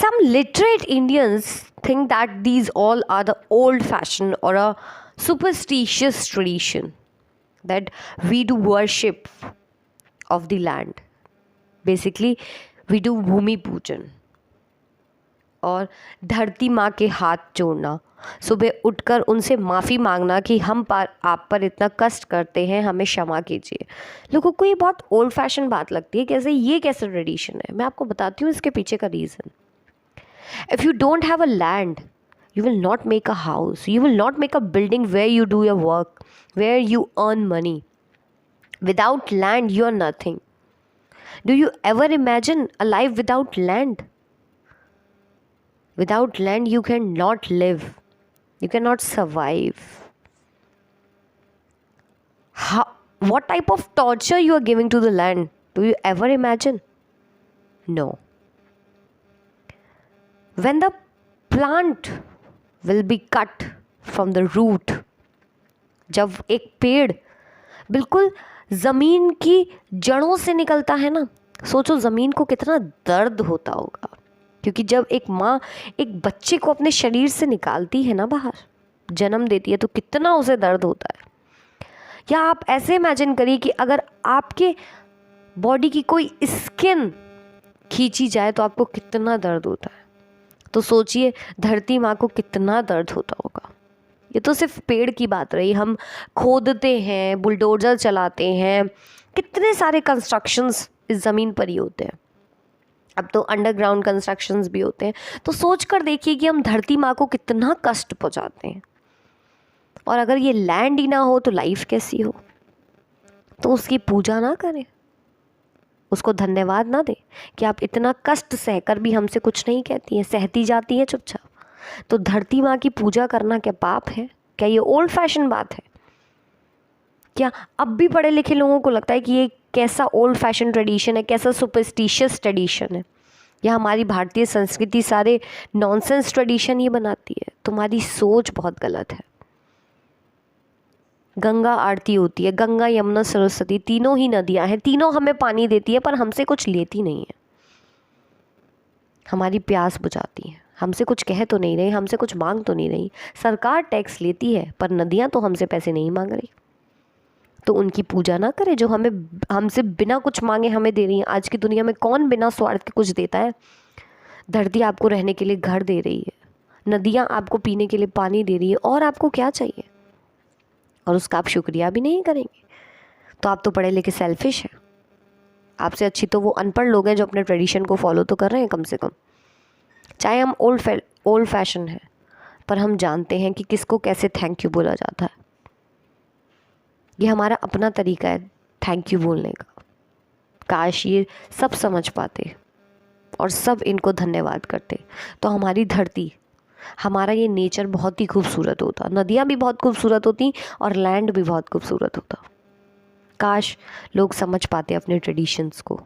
some literate Indians think that these all are the old fashioned or a superstitious tradition, that we do worship of the land. Basically we do भूमि पूजन और धरती माँ के हाथ जोड़ना, सुबह उठकर उनसे माफ़ी मांगना कि आप पर इतना कष्ट करते हैं, हमें क्षमा कीजिए। लोगों को ये बहुत ओल्ड फैशन बात लगती है, ये कैसे ट्रेडिशन है। मैं आपको बताती हूँ इसके पीछे का reason. If you don't have a land, you will not make a house, you will not make a building where you do your work, where you earn money. Without land you are nothing. Do you ever imagine a life without land? Without land you cannot live, you cannot survive. What type of torture you are giving to the land? Do you ever imagine? No. When the plant will be cut from the root, जब एक पेड़ बिल्कुल ज़मीन की जड़ों से निकलता है ना, सोचो ज़मीन को कितना दर्द होता होगा। क्योंकि जब एक माँ एक बच्चे को अपने शरीर से निकालती है ना, बाहर जन्म देती है, तो कितना उसे दर्द होता है। या आप ऐसे इमेजिन करिए कि अगर आपके बॉडी की कोई स्किन खींची जाए तो आपको कितना दर्द होता है। तो सोचिए धरती माँ को कितना दर्द होता होगा। ये तो सिर्फ पेड़ की बात रही, हम खोदते हैं, बुलडोजर चलाते हैं, कितने सारे कंस्ट्रक्शंस इस ज़मीन पर ही होते हैं। अब तो अंडरग्राउंड कंस्ट्रक्शंस भी होते हैं। तो सोच कर देखिए कि हम धरती माँ को कितना कष्ट पहुँचाते हैं। और अगर ये लैंड ही ना हो तो लाइफ कैसी हो। तो उसकी पूजा ना करें, उसको धन्यवाद ना दें कि आप इतना कष्ट सहकर भी हमसे कुछ नहीं कहती हैं, सहती जाती हैं चुपचाप। तो धरती माँ की पूजा करना क्या पाप है? क्या ये ओल्ड फैशन बात है? क्या अब भी पढ़े लिखे लोगों को लगता है कि ये कैसा ओल्ड फैशन ट्रेडिशन है, कैसा सुपरस्टिशियस ट्रेडिशन है? या हमारी भारतीय संस्कृति सारे नॉनसेंस ट्रेडिशन ही बनाती है? तुम्हारी सोच बहुत गलत है। गंगा आरती होती है, गंगा यमुना सरस्वती तीनों ही नदियां हैं, तीनों हमें पानी देती है, पर हमसे कुछ लेती नहीं है। हमारी प्यास बुझाती है, हमसे कुछ कह तो नहीं रही, हमसे कुछ मांग तो नहीं रही। सरकार टैक्स लेती है पर नदियां तो हमसे पैसे नहीं मांग रही। तो उनकी पूजा ना करें जो हमसे बिना कुछ मांगे हमें दे रही हैं। आज की दुनिया में कौन बिना स्वार्थ के कुछ देता है? धरती आपको रहने के लिए घर दे रही है, नदियाँ आपको पीने के लिए पानी दे रही है, और आपको क्या चाहिए? और उसका आप शुक्रिया भी नहीं करेंगे तो आप तो पढ़े लिखे सेल्फिश हैं। आपसे अच्छी तो वो अनपढ़ लोग हैं जो अपने ट्रेडिशन को फॉलो तो कर रहे हैं कम से कम। चाहे हम ओल्ड फैशन है, पर हम जानते हैं कि किसको कैसे थैंक यू बोला जाता है। ये हमारा अपना तरीका है थैंक यू बोलने का। काश ये सब समझ पाते और सब इनको धन्यवाद करते तो हमारी धरती, हमारा ये नेचर बहुत ही खूबसूरत होता। नदियाँ भी बहुत खूबसूरत होती और लैंड भी बहुत खूबसूरत होता। काश लोग समझ पाते अपने ट्रेडिशंस को।